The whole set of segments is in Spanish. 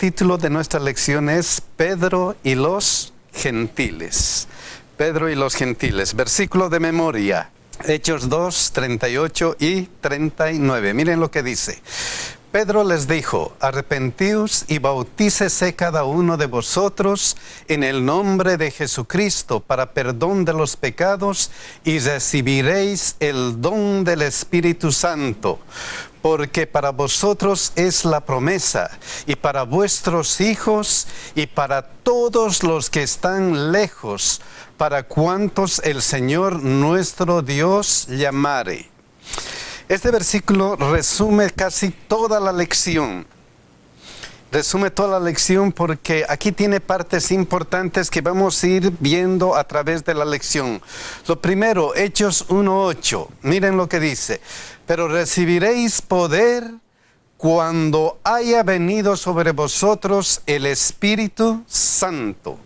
título de nuestra lección es Pedro y los gentiles. Pedro y los gentiles. Versículo de memoria. Hechos 2, 38 y 39. Miren lo que dice. Pedro les dijo: arrepentíos y bautícese cada uno de vosotros en el nombre de Jesucristo para perdón de los pecados y recibiréis el don del Espíritu Santo. Porque para vosotros es la promesa, y para vuestros hijos, y para todos los que están lejos, para cuantos el Señor nuestro Dios llamare. Este versículo resume casi toda la lección. Resume toda la lección porque aquí tiene partes importantes que vamos a ir viendo a través de la lección. Lo primero, Hechos 1:8. Miren lo que dice. Pero recibiréis poder cuando haya venido sobre vosotros el Espíritu Santo.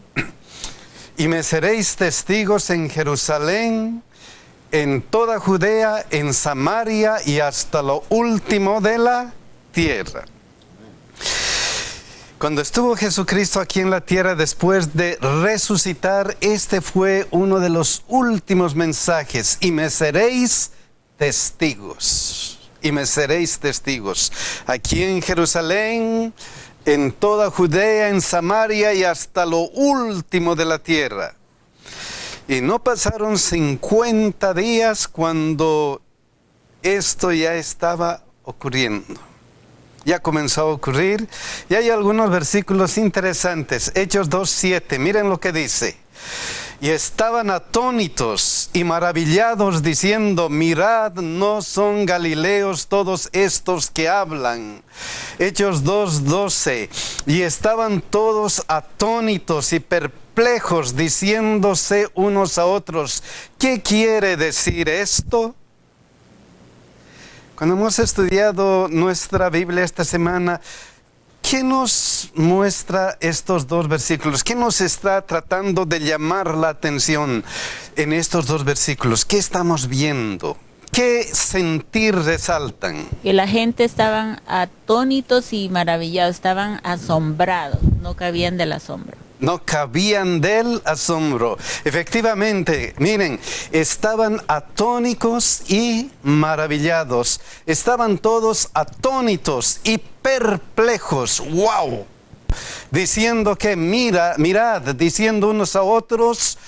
Y me seréis testigos en Jerusalén, en toda Judea, en Samaria y hasta lo último de la tierra. Cuando estuvo Jesucristo aquí en la tierra después de resucitar, este fue uno de los últimos mensajes. Y me seréis testigos. Y me seréis testigos. Aquí en Jerusalén, en toda Judea, en Samaria y hasta lo último de la tierra. Y no pasaron 50 días cuando esto ya estaba ocurriendo. Ya comenzó a ocurrir. Y hay algunos versículos interesantes. Hechos 2:7. Miren lo que dice. Y estaban atónitos y maravillados diciendo: mirad, ¿no son galileos todos estos que hablan? Hechos 2:12. Y estaban todos atónitos y perplejos diciéndose unos a otros: ¿qué quiere decir esto? Cuando hemos estudiado nuestra Biblia esta semana, ¿qué nos muestra estos dos versículos? ¿Qué nos está tratando de llamar la atención en estos dos versículos? ¿Qué estamos viendo? ¿Qué sentir resaltan? Que la gente estaban atónitos y maravillados, estaban asombrados, no cabían del asombro. No cabían del asombro. Efectivamente, miren, estaban atónicos y maravillados. Estaban todos atónitos y perplejos. ¡Wow! Diciendo que mirad, diciendo unos a otros: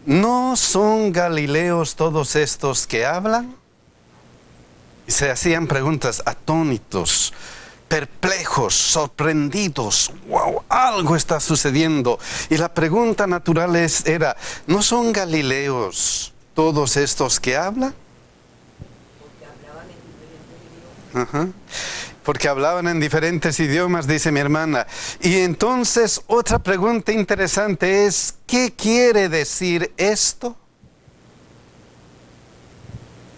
¿no son galileos todos estos que hablan? Y se hacían preguntas, atónitos, perplejos, sorprendidos. ¡Wow! Algo está sucediendo. Y la pregunta natural era: ¿no son galileos todos estos que hablan? Porque hablaban en diferentes idiomas, dice mi hermana. Y entonces otra pregunta interesante es: ¿qué quiere decir esto?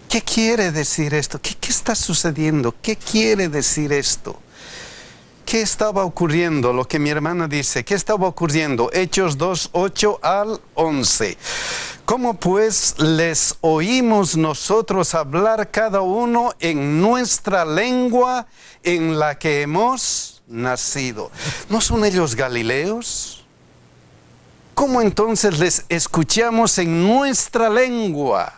¿Qué quiere decir esto? ¿Qué está sucediendo? ¿Qué quiere decir esto? ¿Qué estaba ocurriendo? Lo que mi hermana dice. ¿Qué estaba ocurriendo? Hechos 2:8 al 11. ¿Cómo pues les oímos nosotros hablar cada uno en nuestra lengua en la que hemos nacido? ¿No son ellos galileos? ¿Cómo entonces les escuchamos en nuestra lengua?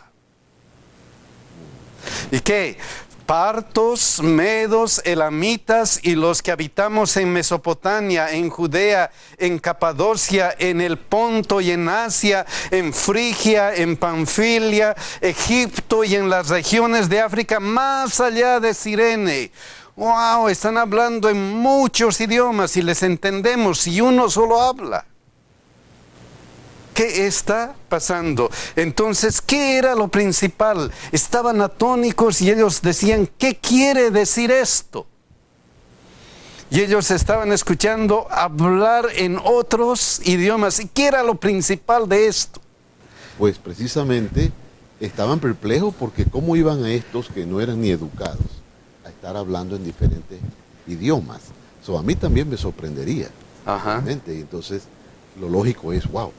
¿Y qué? Partos, medos, elamitas y los que habitamos en Mesopotamia, en Judea, en Capadocia, en el Ponto y en Asia, en Frigia, en Panfilia, Egipto y en las regiones de África más allá de Cirene. ¡Wow! Están hablando en muchos idiomas y les entendemos y uno solo habla. ¿Qué está pasando? Entonces, ¿qué era lo principal? Estaban atónicos y ellos decían: ¿qué quiere decir esto? Y ellos estaban escuchando hablar en otros idiomas. ¿Y qué era lo principal de esto? Pues precisamente estaban perplejos porque cómo iban a estos que no eran ni educados a estar hablando en diferentes idiomas. So, a mí también me sorprendería. Ajá. Realmente. Entonces, lo lógico es, wow.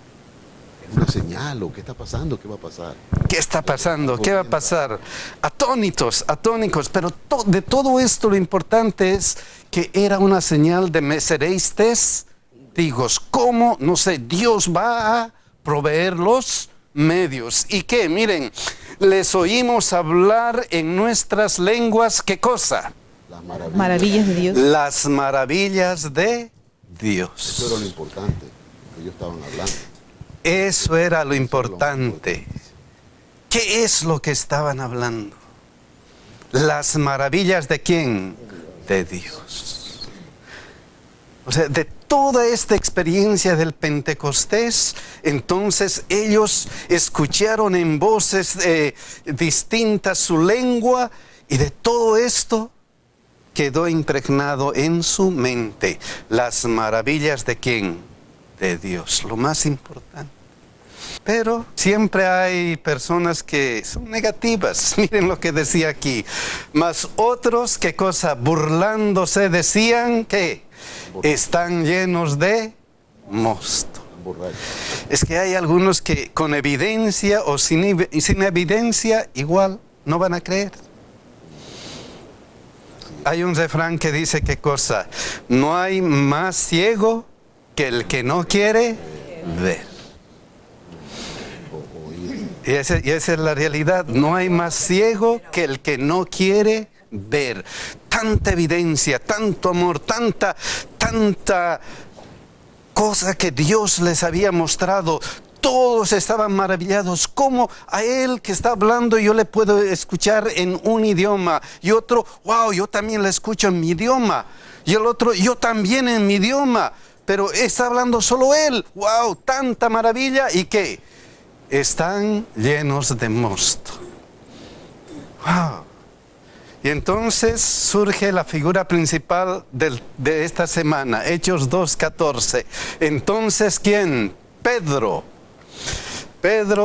una señal o qué está pasando, qué va a pasar. ¿Qué está pasando? ¿Qué va a pasar? Atónitos, atónicos. Pero de todo esto lo importante es que era una señal de me seréis testigos. ¿Cómo? No sé, Dios va a proveer los medios. ¿Y qué? Miren, les oímos hablar en nuestras lenguas, ¿qué cosa? Las Maravillas de Dios. Las maravillas de Dios. Eso era lo importante que ellos estaban hablando. Eso era lo importante. ¿Qué es lo que estaban hablando? Las maravillas de quién? De Dios. O sea, de toda esta experiencia del Pentecostés, entonces ellos escucharon en voces distintas su lengua, y de todo esto quedó impregnado en su mente. Las maravillas de quién? De Dios, lo más importante. Pero siempre hay personas que son negativas. Miren lo que decía aquí. Mas otros, ¿qué cosa? Burlándose decían que están llenos de mosto. Es que hay algunos que con evidencia o sin evidencia igual no van a creer. Hay un refrán que dice qué cosa: no hay más ciego que el que no quiere ver. Y esa es la realidad. No hay más ciego que el que no quiere ver. Tanta evidencia, tanto amor, tanta cosa que Dios les había mostrado. Todos estaban maravillados. ¿Cómo a él que está hablando yo le puedo escuchar en un idioma? Y otro, wow, yo también le escucho en mi idioma. Y el otro, yo también en mi idioma. Pero está hablando solo él. Wow, tanta maravilla. ¿Y qué? Están llenos de mosto. Wow. Y entonces surge la figura principal de esta semana, Hechos 2:14. Entonces, ¿quién? Pedro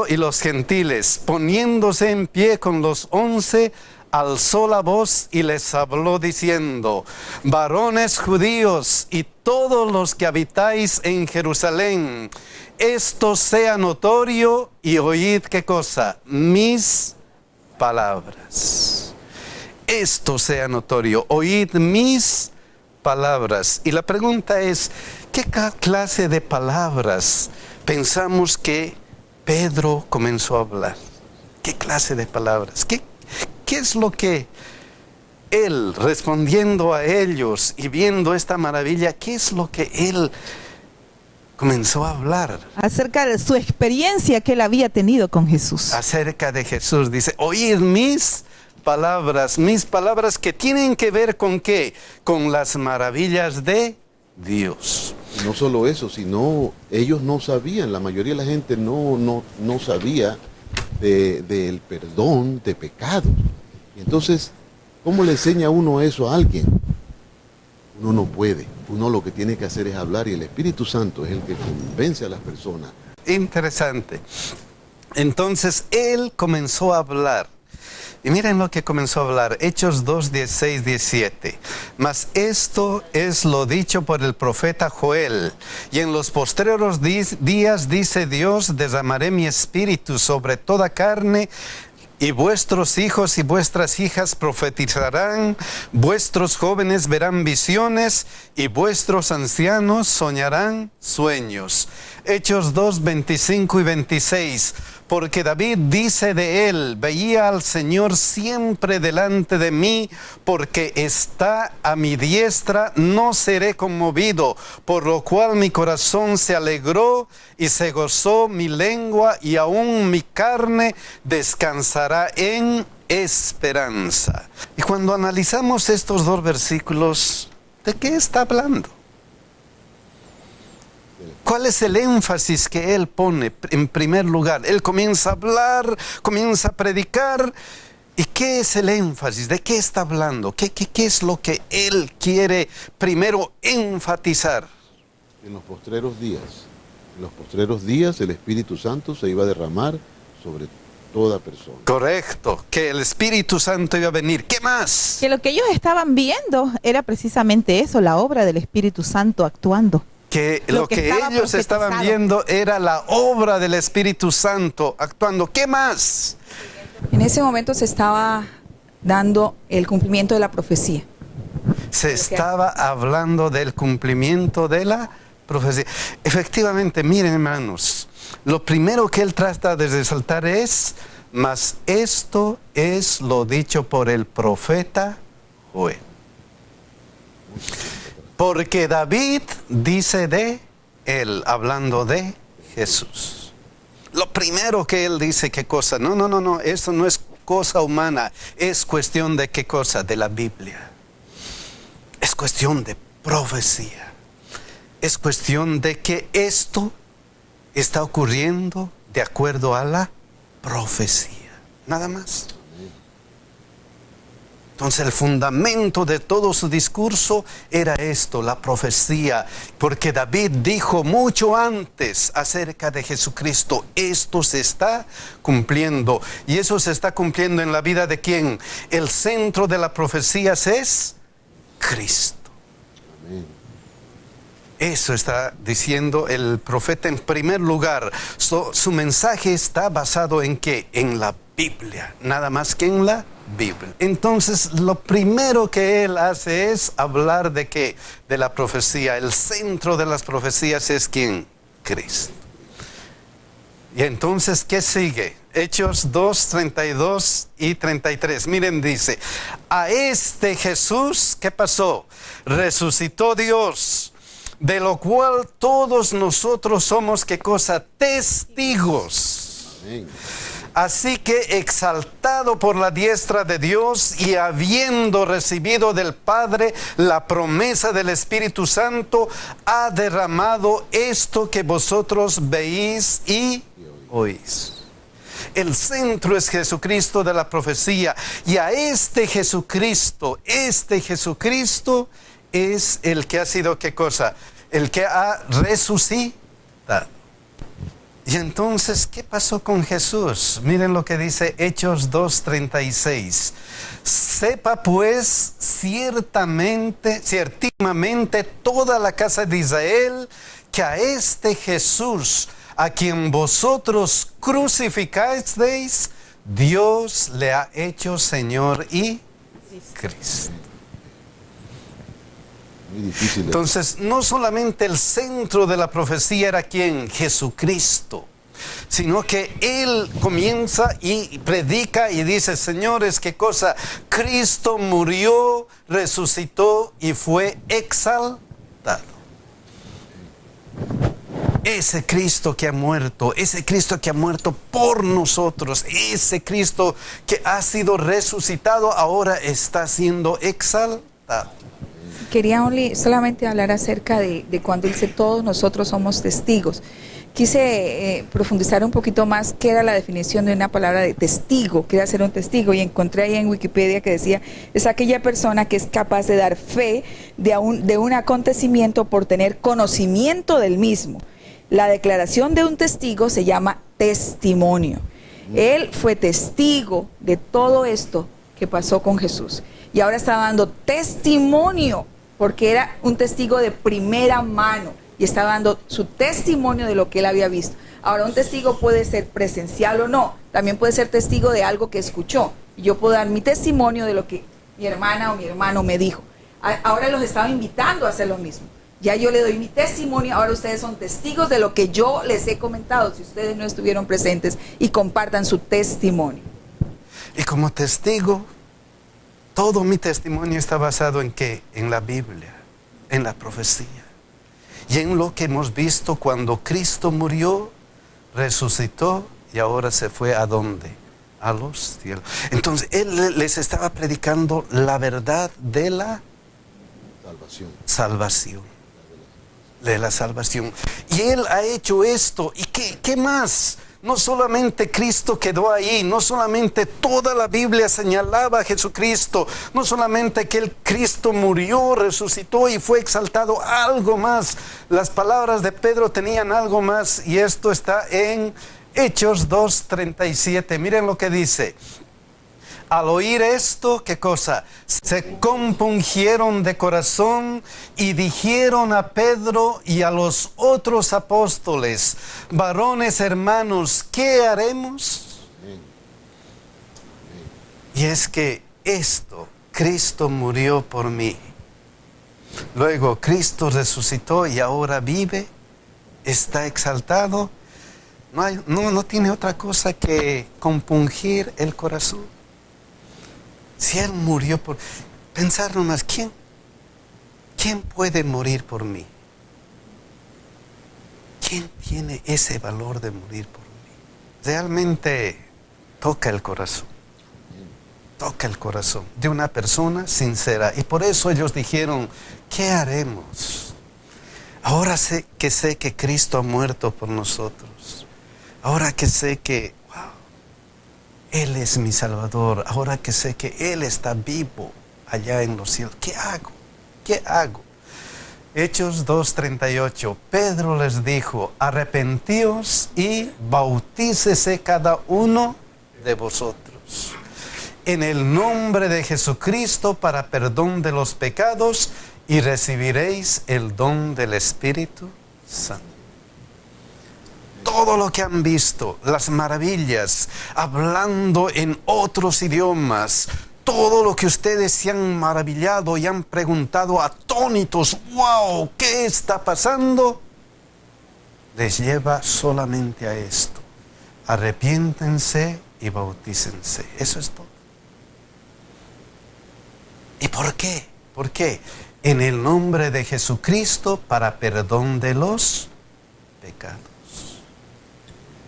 y los gentiles, poniéndose en pie con los 11, alzó la voz y les habló diciendo: varones judíos y todos los que habitáis en Jerusalén, esto sea notorio y oíd ¿qué cosa? Mis palabras. Esto sea notorio, oíd mis palabras. Y la pregunta es, ¿qué clase de palabras pensamos que Pedro comenzó a hablar? ¿Qué clase de palabras? ¿Qué es lo que él, respondiendo a ellos y viendo esta maravilla, qué es lo que él comenzó a hablar? Acerca de su experiencia que él había tenido con Jesús. Acerca de Jesús, dice, oíd mis palabras que tienen que ver con ¿qué? Con las maravillas de Dios. Y no solo eso, sino ellos no sabían, la mayoría de la gente no sabía del perdón de pecados. Y entonces, ¿cómo le enseña uno eso a alguien? Uno no puede. Uno lo que tiene que hacer es hablar, y el Espíritu Santo es el que convence a las personas. Interesante. Entonces, él comenzó a hablar. Y miren lo que comenzó a hablar, Hechos 2, 16, 17. Mas esto es lo dicho por el profeta Joel. Y en los postreros días, dice Dios, derramaré mi espíritu sobre toda carne, y vuestros hijos y vuestras hijas profetizarán, vuestros jóvenes verán visiones, y vuestros ancianos soñarán sueños. Hechos 2, 25 y 26. Porque David dice de él: veía al Señor siempre delante de mí, porque está a mi diestra, no seré conmovido, por lo cual mi corazón se alegró y se gozó mi lengua, y aún mi carne descansará en esperanza. Y cuando analizamos estos dos versículos, ¿de qué está hablando? ¿Cuál es el énfasis que él pone en primer lugar? Él comienza a hablar, comienza a predicar. ¿Y qué es el énfasis? ¿De qué está hablando? ¿Qué es lo que él quiere primero enfatizar? En los postreros días el Espíritu Santo se iba a derramar sobre toda persona. Correcto, que el Espíritu Santo iba a venir. ¿Qué más? Que lo que ellos estaban viendo era precisamente eso, la obra del Espíritu Santo actuando. que lo que estaba ellos estaban profetizado. viendo era la obra del Espíritu Santo actuando. ¿Qué más? En ese momento se estaba dando el cumplimiento de la profecía. Se estaba hablando del cumplimiento de la profecía. Efectivamente, miren hermanos, lo primero que él trata de resaltar es, mas esto es lo dicho por el profeta Joel. Porque David dice de él, hablando de Jesús. Lo primero que él dice, ¿qué cosa? No, eso no es cosa humana, es cuestión de ¿qué cosa? De la Biblia. Es cuestión de profecía. Es cuestión de que esto está ocurriendo de acuerdo a la profecía. Nada más. Entonces el fundamento de todo su discurso era esto, la profecía, porque David dijo mucho antes acerca de Jesucristo, esto se está cumpliendo, y eso se está cumpliendo en la vida de ¿quién? El centro de la profecía es Cristo. Amén. Eso está diciendo el profeta en primer lugar. Su mensaje está basado en ¿qué? En la Biblia, nada más que en la Biblia. Entonces, lo primero que él hace es hablar de ¿qué? De la profecía. El centro de las profecías es ¿quién? Cristo. Y entonces, ¿qué sigue? Hechos 2, 32 y 33. Miren, dice, a este Jesús, ¿qué pasó? Resucitó Dios, de lo cual todos nosotros somos, ¿qué cosa? Testigos. Amén. Así que exaltado por la diestra de Dios y habiendo recibido del Padre la promesa del Espíritu Santo, ha derramado esto que vosotros veis y oís. El centro es Jesucristo de la profecía, y a este Jesucristo es el que ha sido, ¿qué cosa? El que ha resucitado. Y entonces, ¿qué pasó con Jesús? Miren lo que dice Hechos 2:36. Sepa pues ciertamente toda la casa de Israel que a este Jesús, a quien vosotros crucificasteis, Dios le ha hecho Señor y Cristo. Muy difícil. Entonces, no solamente el centro de la profecía era ¿quién? Jesucristo, sino que él comienza y predica y dice, señores, ¿qué cosa? Cristo murió, resucitó y fue exaltado. Ese Cristo que ha muerto por nosotros, ese Cristo que ha sido resucitado, ahora está siendo exaltado. Quería solamente hablar acerca de cuando dice todos nosotros somos testigos. Quise profundizar un poquito más qué era la definición de una palabra de testigo, qué era ser un testigo, y encontré ahí en Wikipedia que decía, es aquella persona que es capaz de dar fe de un acontecimiento por tener conocimiento del mismo. La declaración de un testigo se llama testimonio. Él fue testigo de todo esto que pasó con Jesús, y ahora está dando testimonio, porque era un testigo de primera mano y está dando su testimonio de lo que él había visto. Ahora, un testigo puede ser presencial o no, también puede ser testigo de algo que escuchó, y yo puedo dar mi testimonio de lo que mi hermana o mi hermano me dijo. Ahora los estaba invitando a hacer lo mismo. Ya yo le doy mi testimonio, ahora ustedes son testigos de lo que yo les he comentado, si ustedes no estuvieron presentes, y compartan su testimonio. Y como testigo, todo mi testimonio está basado en ¿qué? En la Biblia, en la profecía. Y en lo que hemos visto cuando Cristo murió, resucitó y ahora se fue ¿a dónde? A los cielos. Entonces, Él les estaba predicando la verdad de la salvación. De la salvación. Y Él ha hecho esto. ¿Y qué más? No solamente Cristo quedó ahí, no solamente toda la Biblia señalaba a Jesucristo, no solamente que el Cristo murió, resucitó y fue exaltado, algo más. Las palabras de Pedro tenían algo más, y esto está en Hechos 2:37. Miren lo que dice. Al oír esto, ¿qué cosa? Se compungieron de corazón y dijeron a Pedro y a los otros apóstoles: varones hermanos, ¿qué haremos? Y es que Cristo murió por mí. Luego Cristo resucitó y ahora vive, está exaltado. No tiene otra cosa que compungir el corazón. Si Él murió por... Pensar nomás, ¿quién puede morir por mí? ¿Quién tiene ese valor de morir por mí? Realmente toca el corazón. Toca el corazón de una persona sincera. Y por eso ellos dijeron: ¿qué haremos? Ahora sé que Cristo ha muerto por nosotros. Ahora que sé que, wow, Él es mi Salvador. Ahora que sé que Él está vivo allá en los cielos. ¿Qué hago? ¿Qué hago? Hechos 2:38. Pedro les dijo: arrepentíos y bautícese cada uno de vosotros en el nombre de Jesucristo para perdón de los pecados, y recibiréis el don del Espíritu Santo. Todo lo que han visto, las maravillas, hablando en otros idiomas, todo lo que ustedes se han maravillado y han preguntado atónitos: wow, ¿qué está pasando? Les lleva solamente a esto: arrepiéntense y bautícense. Eso es todo. ¿Y por qué? ¿Por qué? En el nombre de Jesucristo para perdón de los pecados.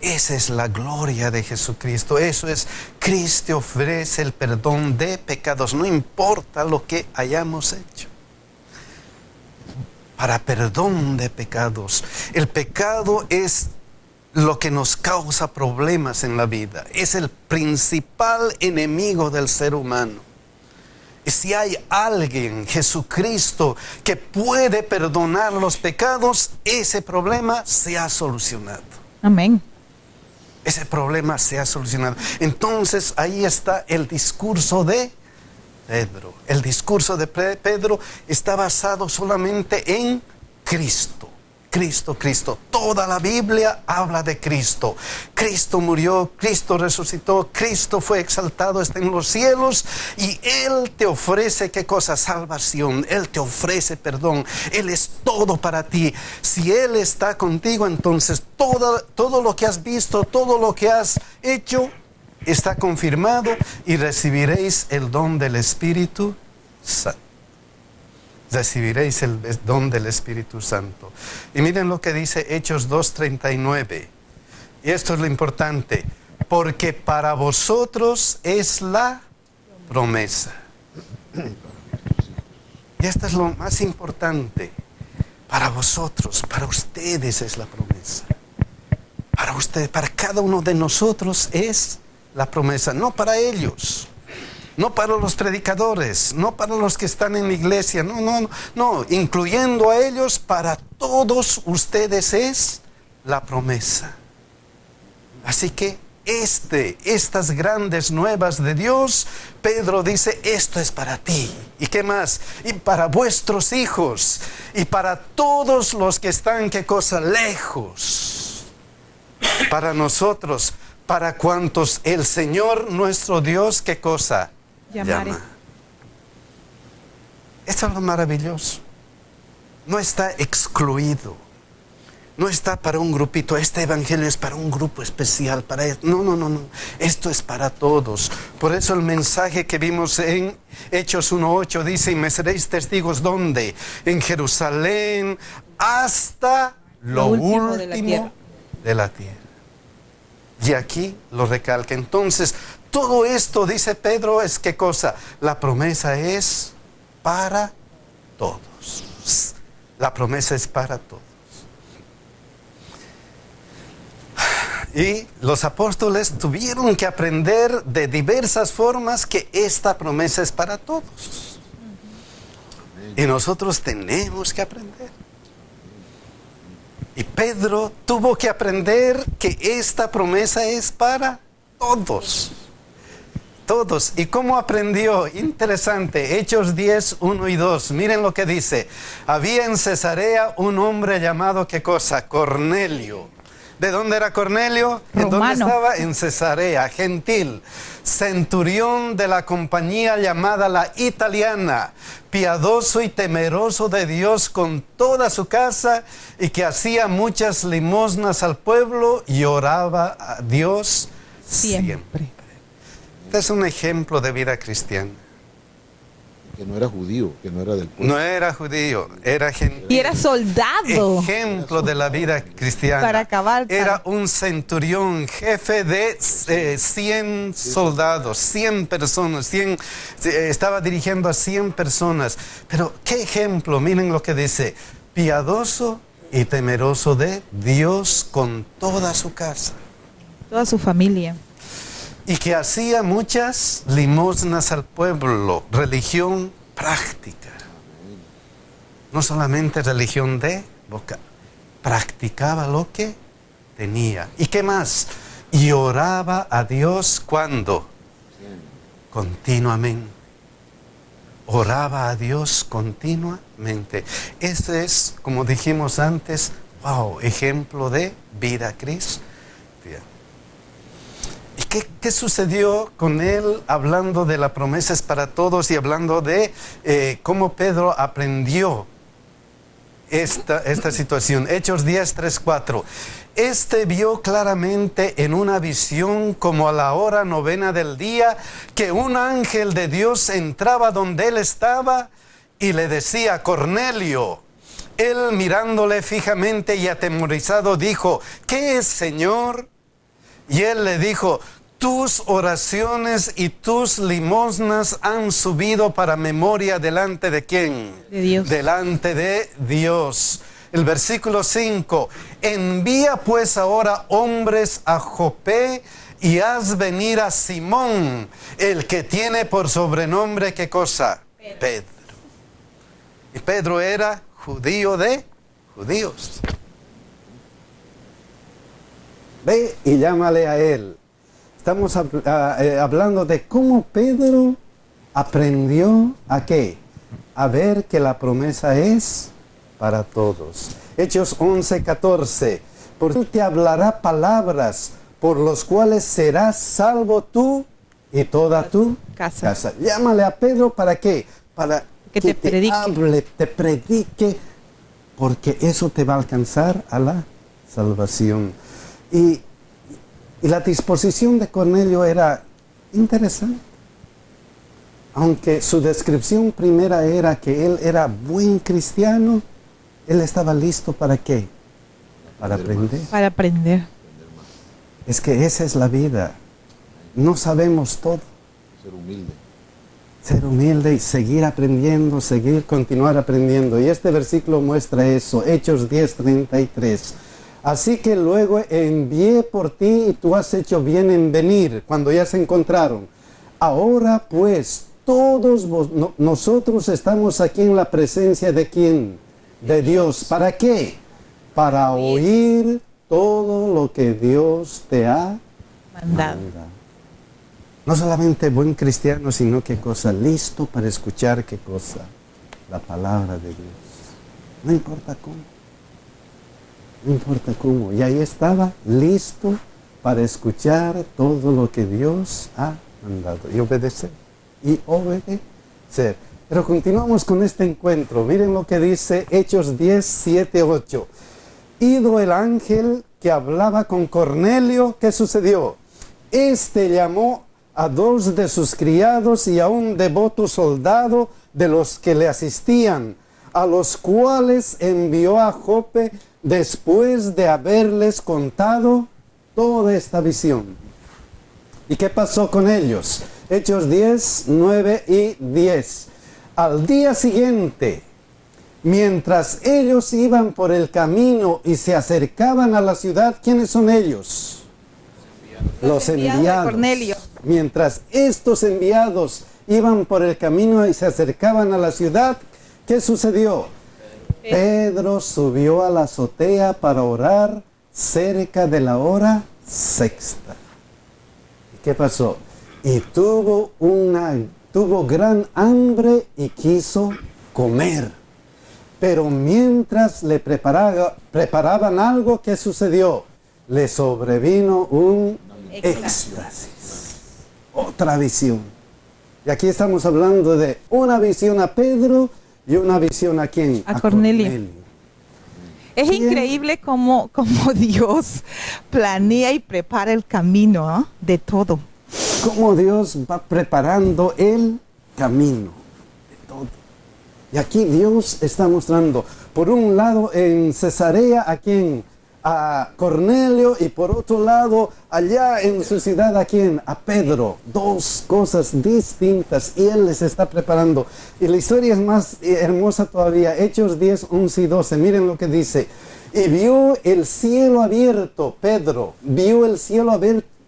Esa es la gloria de Jesucristo. Eso es, Cristo ofrece el perdón de pecados, no importa lo que hayamos hecho. Para perdón de pecados. El pecado es lo que nos causa problemas en la vida. Es el principal enemigo del ser humano. Y si hay alguien, Jesucristo, que puede perdonar los pecados, ese problema se ha solucionado. Amén. Ese problema se ha solucionado. Entonces ahí está el discurso de Pedro. El discurso de Pedro está basado solamente en Cristo. Cristo, Cristo. Toda la Biblia habla de Cristo. Cristo murió, Cristo resucitó, Cristo fue exaltado, está en los cielos, y Él te ofrece, ¿qué cosa? Salvación. Él te ofrece perdón. Él es todo para ti. Si Él está contigo, entonces todo lo que has visto, todo lo que has hecho, está confirmado, y recibiréis el don del Espíritu Santo. Recibiréis el don del Espíritu Santo. Y miren lo que dice Hechos 2:39. Y esto es lo importante: porque para vosotros es la promesa. Y esto es lo más importante. Para vosotros, para ustedes es la promesa. Para ustedes, para cada uno de nosotros es la promesa. No para ellos. No para los predicadores, no para los que están en la iglesia, no, incluyendo a ellos, para todos ustedes es la promesa. Así que estas grandes nuevas de Dios, Pedro dice: esto es para ti. ¿Y qué más? Y para vuestros hijos, y para todos los que están, ¿qué cosa? Lejos. Para nosotros, para cuantos el Señor nuestro Dios, ¿qué cosa? Llama. Esto es lo maravilloso. No está excluido. No está para un grupito. Este evangelio es para un grupo especial. No. Esto es para todos. Por eso el mensaje que vimos en Hechos 1:8 dice: y me seréis testigos, ¿dónde? En Jerusalén, hasta lo último de la tierra. Y aquí lo recalca. Entonces, todo esto, dice Pedro, es ¿qué cosa? La promesa es para todos. La promesa es para todos. Y los apóstoles tuvieron que aprender de diversas formas que esta promesa es para todos. Y nosotros tenemos que aprender. Y Pedro tuvo que aprender que esta promesa es para todos. todos. ¿Y cómo aprendió? Interesante. Hechos 10, 1 y 2. Miren lo que dice. Había en Cesarea un hombre llamado, ¿qué cosa? Cornelio. ¿De dónde era Cornelio? ¿En dónde estaba? En Cesarea, gentil, centurión de la compañía llamada la Italiana, piadoso y temeroso de Dios con toda su casa, y que hacía muchas limosnas al pueblo y oraba a Dios siempre. Este es un ejemplo de vida cristiana. Que no era judío, que no era del pueblo. No era judío, era gentil. Y era soldado. Ejemplo de la vida cristiana. Para acabar. Era un centurión, jefe de 100 soldados, 100 personas, estaba dirigiendo a 100 personas. Pero qué ejemplo, miren lo que dice, piadoso y temeroso de Dios con toda su casa. Toda su familia. Y que hacía muchas limosnas al pueblo, religión práctica. No solamente religión de boca, practicaba lo que tenía. ¿Y qué más? Y oraba a Dios ¿cuándo? Continuamente. Oraba a Dios continuamente. Ese es, como dijimos antes, wow, ejemplo de vida cristiana. ¿Y qué sucedió con él hablando de la promesa es para todos y hablando de cómo Pedro aprendió esta situación? Hechos 10, 3, 4. Este vio claramente en una visión como a la hora 9 del día que un ángel de Dios entraba donde él estaba y le decía, Cornelio. Él mirándole fijamente y atemorizado dijo, ¿qué es, Señor? Y él le dijo, tus oraciones y tus limosnas han subido para memoria delante de ¿quién? De Dios. Delante de Dios. El versículo 5, envía pues ahora hombres a Jope y haz venir a Simón, el que tiene por sobrenombre, ¿qué cosa? Pedro. Y Pedro era judío de judíos. Ve y llámale a él. Estamos hablando de cómo Pedro aprendió a qué. A ver que la promesa es para todos. Hechos 11, 14. Por él te hablará palabras por los cuales serás salvo tú y toda tu casa. Llámale a Pedro ¿para qué? Para que te predique. Hable, te predique, porque eso te va a alcanzar a la salvación. Y la disposición de Cornelio era interesante. Aunque su descripción primera era que él era buen cristiano, él estaba listo ¿para qué? Para aprender. Para aprender. Es que esa es la vida. No sabemos todo. Ser humilde. Ser humilde y seguir aprendiendo, continuar aprendiendo. Y este versículo muestra eso. Hechos 10, 33. Así que luego envié por ti y tú has hecho bien en venir, cuando ya se encontraron. Ahora pues, todos nosotros estamos aquí en la presencia de ¿quién? De Dios. ¿Para qué? Para oír todo lo que Dios te ha mandado. No solamente buen cristiano, sino qué cosa, listo para escuchar qué cosa, la palabra de Dios. No importa cómo. No importa cómo. Y ahí estaba, listo para escuchar todo lo que Dios ha mandado. Y obedecer. Y obedecer. Pero continuamos con este encuentro. Miren lo que dice Hechos 10, 7, 8. Ido el ángel que hablaba con Cornelio, ¿qué sucedió? Este llamó a 2 de sus criados y a un devoto soldado de los que le asistían, a los cuales envió a Jope después de haberles contado toda esta visión. ¿Y qué pasó con ellos? Hechos 10, 9 y 10. Al día siguiente, mientras ellos iban por el camino y se acercaban a la ciudad, ¿quiénes son ellos? Los enviados. De Cornelio. Mientras estos enviados iban por el camino y se acercaban a la ciudad, ¿qué sucedió? Pedro subió a la azotea para orar cerca de la hora sexta. ¿Y qué pasó? y tuvo gran hambre y quiso comer. Pero mientras le preparaban algo, ¿qué sucedió? Le sobrevino un éxtasis. Otra visión. Y aquí estamos hablando de una visión a Pedro y una visión a ¿quién? A Cornelio. Es ¿Quién? increíble cómo Dios planea y prepara el camino, ¿ah? De todo. Cómo Dios va preparando el camino de todo. Y aquí Dios está mostrando, por un lado en Cesarea, ¿a quién? A Cornelio, y por otro lado, allá en su ciudad, ¿a quién? A Pedro. Dos cosas distintas, y Él les está preparando. Y la historia es más hermosa todavía. Hechos 10, 11 y 12. Miren lo que dice. Y vio el cielo abierto, Pedro, vio el cielo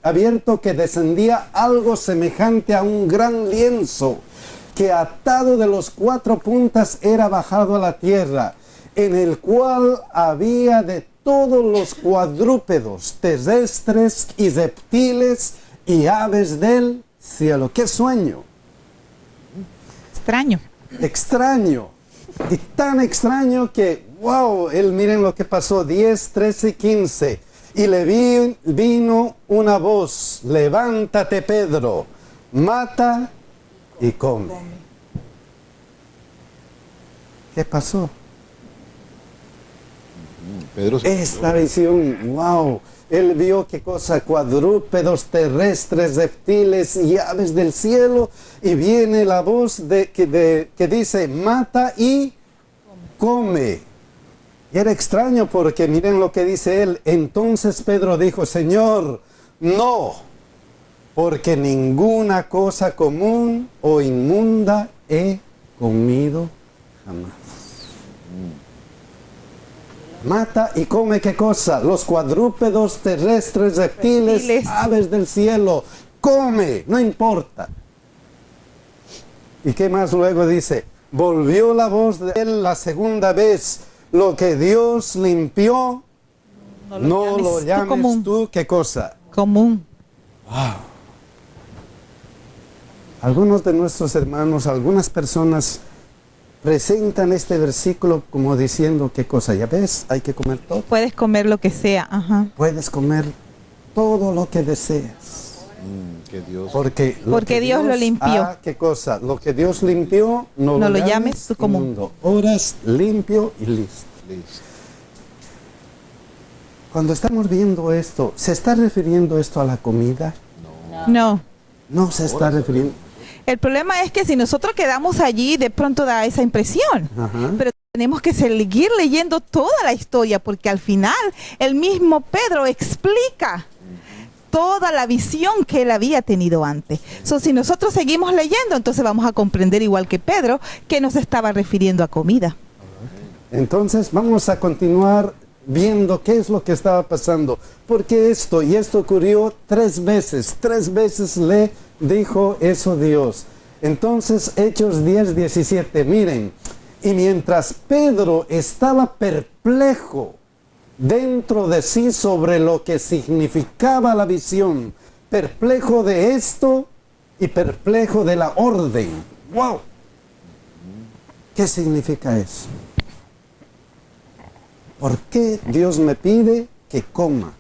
abierto que descendía algo semejante a un gran lienzo, que atado de los 4 puntas era bajado a la tierra, en el cual había de todos los cuadrúpedos, terrestres y reptiles y aves del cielo. ¡Qué sueño! Extraño. Extraño. Y tan extraño que, wow, miren lo que pasó, 10, 13 y 15. Y le vino una voz, levántate Pedro, mata y come. ¿Qué pasó? Pedro se Esta visión, wow, él vio qué cosa, cuadrúpedos, terrestres, reptiles y aves del cielo, y viene la voz que dice, mata y come. Y era extraño porque miren lo que dice él. Entonces Pedro dijo, Señor, no, porque ninguna cosa común o inmunda he comido jamás. Mata y come ¿qué cosa? Los cuadrúpedos, terrestres, reptiles, aves del cielo. Come, no importa. ¿Y qué más luego dice? Volvió la voz de él la segunda vez. Lo que Dios limpió, no lo llames tú, ¿qué cosa? Común. Wow. Algunos de nuestros hermanos, algunas personas presentan este versículo como diciendo qué cosa. Ya ves, hay que comer todo. Puedes comer lo que sea. Ajá. Puedes comer todo lo que deseas. que Dios... Porque Dios lo limpió. ¿Qué cosa? Lo que Dios limpió, no lo llames tú común. inmundo. Oras limpio y listo. Cuando estamos viendo esto, ¿se está refiriendo esto a la comida? No. No se está refiriendo. El problema es que si nosotros quedamos allí, de pronto da esa impresión. Ajá. Pero tenemos que seguir leyendo toda la historia, porque al final el mismo Pedro explica toda la visión que él había tenido antes. Si nosotros seguimos leyendo, entonces vamos a comprender igual que Pedro, que nos estaba refiriendo a comida. Entonces vamos a continuar viendo qué es lo que estaba pasando. Porque esto ocurrió 3 veces. 3 veces le dijo eso Dios. Entonces Hechos 10, 17, miren. Y mientras Pedro estaba perplejo dentro de sí sobre lo que significaba la visión, perplejo de esto y perplejo de la orden. ¡Wow! ¿Qué significa eso? ¿Por qué Dios me pide que coma?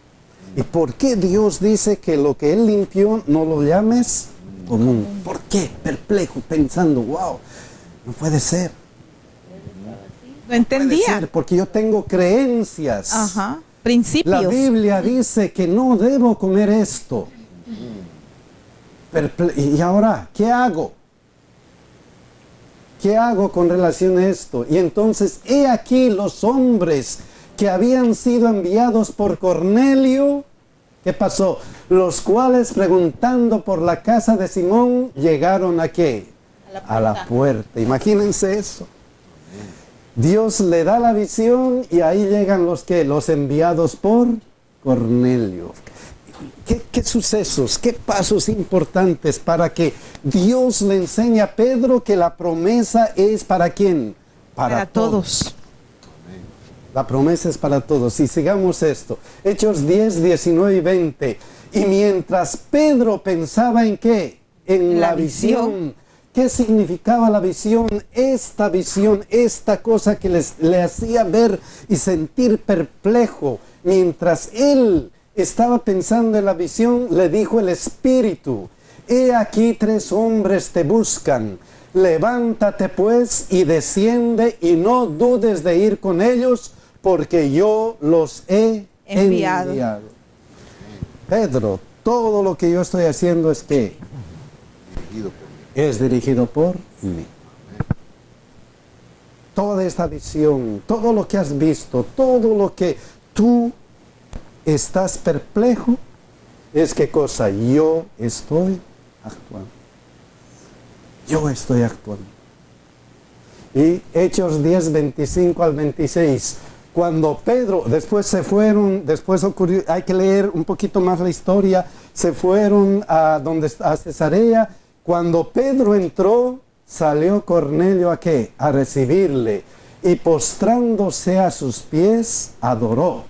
¿Y por qué Dios dice que lo que Él limpió no lo llames común? ¿Por qué? Perplejo, pensando, wow, no puede ser. No entendía. Puede ser, porque yo tengo creencias. Ajá. Principios. La Biblia dice que no debo comer esto. ¿Y ahora qué hago? ¿Qué hago con relación a esto? Y entonces, he aquí los hombres que habían sido enviados por Cornelio. ¿Qué pasó? Los cuales, preguntando por la casa de Simón, llegaron ¿a qué? A la puerta. Imagínense eso. Dios le da la visión y ahí llegan los enviados por Cornelio. ¿Qué sucesos, qué pasos importantes para que Dios le enseñe a Pedro que la promesa es ¿para quién? Para todos. La promesa es para todos. Y sigamos esto. Hechos 10, 19 y 20. Y mientras Pedro pensaba en ¿qué? en La la visión. ¿Qué significaba la visión? Esta cosa que le hacía ver y sentir perplejo. Mientras él estaba pensando en la visión, le dijo el Espíritu: he aquí 3 hombres te buscan. Levántate pues y desciende y no dudes de ir con ellos, porque yo los he enviado. Pedro, todo lo que yo estoy haciendo es que es dirigido por mí. Toda esta visión, todo lo que has visto, todo lo que tú estás perplejo, es qué cosa, yo estoy actuando. Yo estoy actuando. Y Hechos 10, 25 al 26. Cuando Pedro, después se fueron, después ocurrió, hay que leer un poquito más la historia, se fueron a Cesarea. Cuando Pedro entró, salió Cornelio ¿a qué? A recibirle. Y postrándose a sus pies, adoró.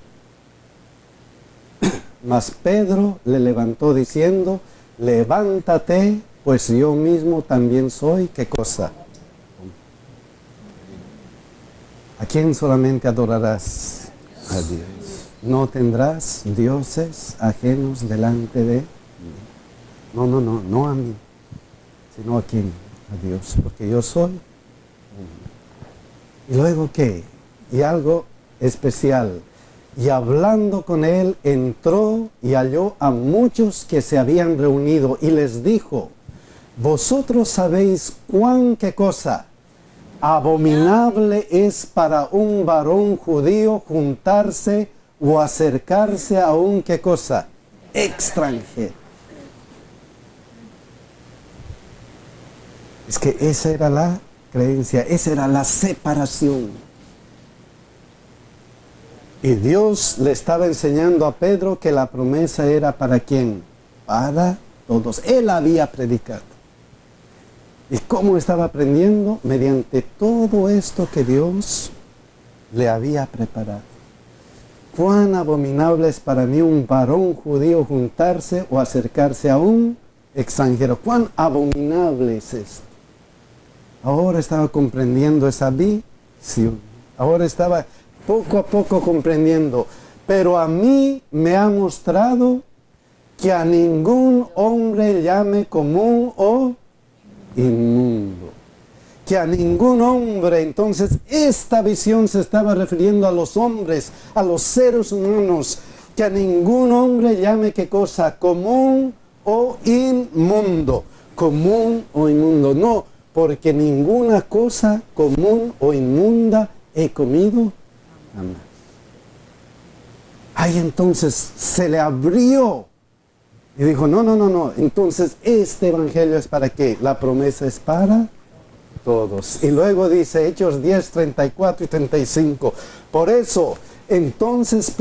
Mas Pedro le levantó diciendo: levántate, pues yo mismo también soy, ¿qué cosa? ¿A quién solamente adorarás? A Dios. No tendrás dioses ajenos delante de mí. No a mí, sino a quién, a Dios, porque yo soy uno. ¿Y luego qué? Y algo especial. Y hablando con él, entró y halló a muchos que se habían reunido y les dijo: vosotros sabéis cuán qué cosa abominable es para un varón judío juntarse o acercarse a un qué cosa extranjero. Es que esa era la creencia, esa era la separación. Y Dios le estaba enseñando a Pedro que la promesa era ¿para quién? Para todos. Él había predicado. ¿Y cómo estaba aprendiendo? Mediante todo esto que Dios le había preparado. Cuán abominable es para mí un varón judío juntarse o acercarse a un extranjero. Cuán abominable es esto. Ahora estaba comprendiendo esa visión. Ahora estaba poco a poco comprendiendo. Pero a mí me ha mostrado que a ningún hombre llame común o inmundo. Que a ningún hombre, entonces esta visión se estaba refiriendo a los hombres, a los seres humanos, que a ningún hombre llame qué cosa, común o inmundo. Común o inmundo, no, porque ninguna cosa común o inmunda he comido jamás. Ahí entonces se le abrió y dijo: no, entonces este evangelio es para qué, la promesa es para todos. Y luego dice Hechos 10, 34 y 35, por eso entonces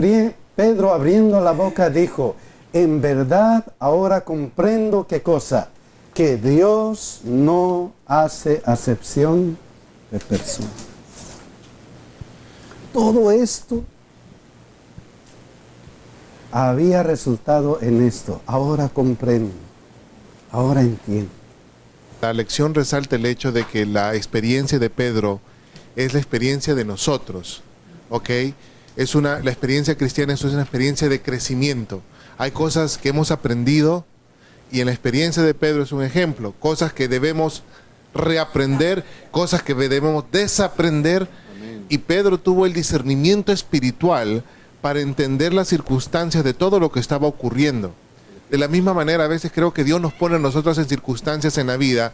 Pedro, abriendo la boca, dijo: en verdad ahora comprendo qué cosa, que Dios no hace acepción de personas. Todo esto había resultado en esto. Ahora comprendo, ahora entiendo. La lección resalta el hecho de que la experiencia de Pedro es la experiencia de nosotros, ¿ok? La experiencia cristiana es una experiencia de crecimiento. Hay cosas que hemos aprendido y en la experiencia de Pedro es un ejemplo. Cosas que debemos reaprender, cosas que debemos desaprender. Amén. Y Pedro tuvo el discernimiento espiritual para entender las circunstancias de todo lo que estaba ocurriendo. De la misma manera, a veces creo que Dios nos pone a nosotros en circunstancias en la vida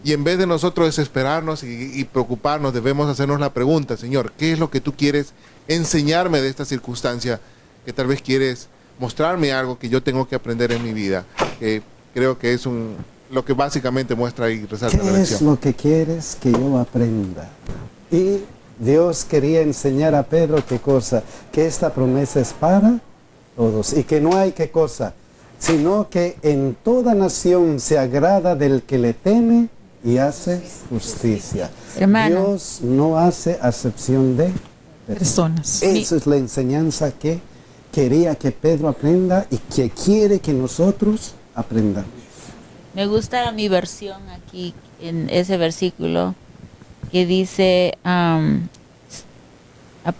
y en vez de nosotros desesperarnos y preocuparnos, debemos hacernos la pregunta: Señor, ¿qué es lo que tú quieres enseñarme de esta circunstancia? Que tal vez quieres mostrarme algo que yo tengo que aprender en mi vida. Creo que es lo que básicamente muestra y resalta la lección. ¿Qué es lo que quieres que yo aprenda? Y Dios quería enseñar a Pedro qué cosa, que esta promesa es para todos y que no hay qué cosa, sino que en toda nación se agrada del que le teme y hace justicia. Hermano. Dios no hace acepción de Personas. Esa es la enseñanza que quería que Pedro aprenda y que quiere que nosotros aprendamos. Me gusta mi versión aquí, en ese versículo, que dice,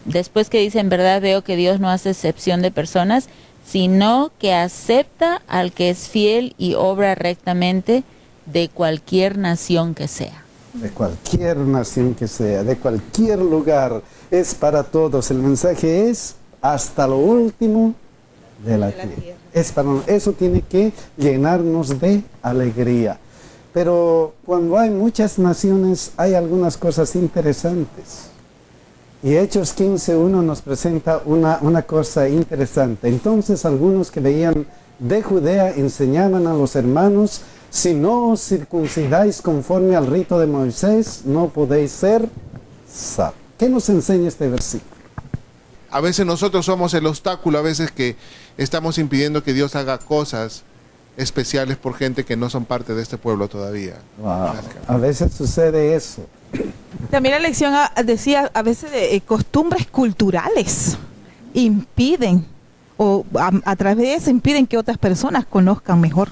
después que dice, en verdad veo que Dios no hace excepción de personas, sino que acepta al que es fiel y obra rectamente de cualquier nación que sea. De cualquier nación que sea, de cualquier lugar, es para todos. El mensaje es hasta lo último de la tierra. Eso tiene que llenarnos de alegría. Pero cuando hay muchas naciones, hay algunas cosas interesantes. Y Hechos 15:1 nos presenta una cosa interesante. Entonces algunos que veían de Judea enseñaban a los hermanos: si no os circuncidáis conforme al rito de Moisés, no podéis ser salvos. ¿Qué nos enseña este versículo? A veces nosotros somos el obstáculo, a veces que estamos impidiendo que Dios haga cosas especiales por gente que no son parte de este pueblo todavía. Wow. A veces sucede eso. También la lección decía a veces de costumbres culturales impiden, o a través de eso impiden que otras personas conozcan mejor.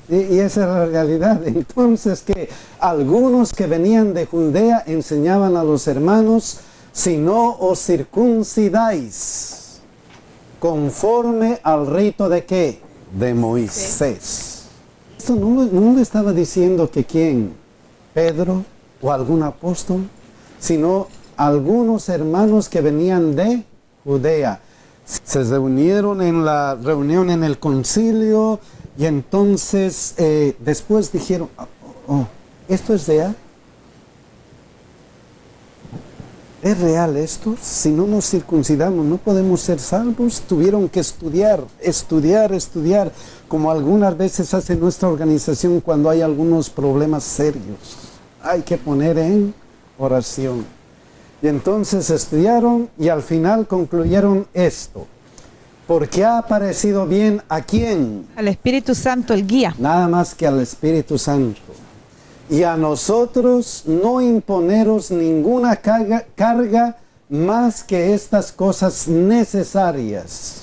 Y esa es la realidad. Entonces, que algunos que venían de Judea enseñaban a los hermanos: si no os circuncidáis conforme al rito de ¿qué? De Moisés. Esto no le estaba diciendo que quién, Pedro o algún apóstol, sino algunos hermanos que venían de Judea. Se reunieron en la reunión en el concilio y entonces después dijeron: ¿esto es real? ¿Es real esto? Si no nos circuncidamos, ¿no podemos ser salvos? Tuvieron que estudiar, como algunas veces hace nuestra organización cuando hay algunos problemas serios. Hay que poner en oración. Y entonces estudiaron y al final concluyeron esto: porque ha parecido bien ¿a quién? Al Espíritu Santo, el guía. Nada más que al Espíritu Santo. Y a nosotros no imponeros ninguna carga más que estas cosas necesarias,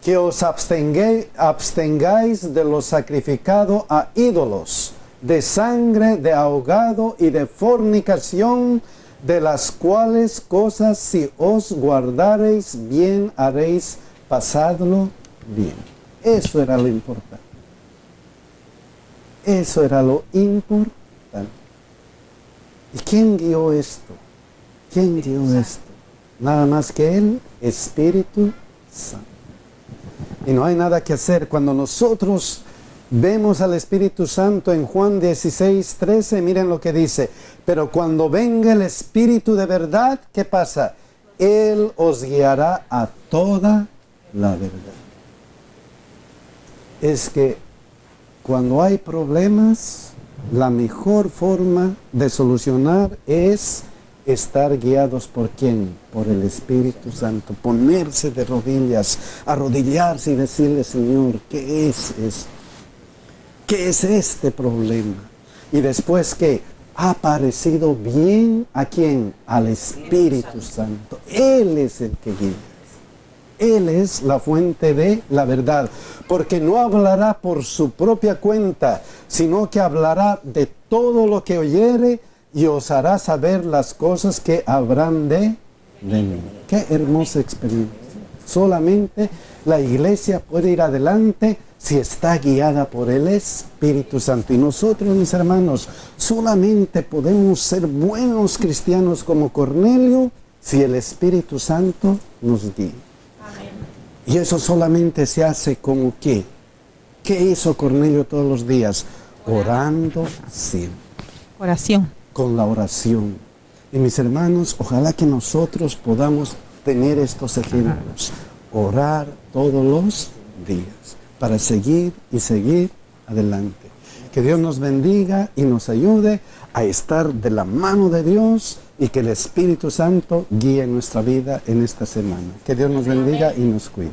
que os abstengáis de lo sacrificado a ídolos, de sangre, de ahogado y de fornicación, de las cuales cosas si os guardareis bien haréis pasadlo bien. Eso era lo importante. Eso era lo importante. ¿Y quién guió esto? ¿Quién guió esto? Nada más que el Espíritu Santo. Y no hay nada que hacer. Cuando nosotros vemos al Espíritu Santo en Juan 16:13, miren lo que dice: pero cuando venga el Espíritu de verdad, ¿qué pasa? Él os guiará a toda la verdad. Es que cuando hay problemas, la mejor forma de solucionar es estar guiados por ¿quién? Por el Espíritu Santo. Ponerse de rodillas, arrodillarse y decirle: Señor, ¿qué es esto? ¿Qué es este problema? Y después que ha parecido bien ¿a quién? Al Espíritu Santo. Él es el que guía. Él es la fuente de la verdad, porque no hablará por su propia cuenta, sino que hablará de todo lo que oyere y os hará saber las cosas que habrán de mí. Qué hermosa experiencia. Solamente la iglesia puede ir adelante si está guiada por el Espíritu Santo. Y nosotros, mis hermanos, solamente podemos ser buenos cristianos como Cornelio si el Espíritu Santo nos guía. Y eso solamente se hace como ¿qué? ¿Qué hizo Cornelio todos los días? Orando siempre. Oración. Con la oración. Y mis hermanos, ojalá que nosotros podamos tener estos ejemplos. Orar todos los días para seguir y seguir adelante. Que Dios nos bendiga y nos ayude a estar de la mano de Dios y que el Espíritu Santo guíe nuestra vida en esta semana. Que Dios nos bendiga y nos cuide.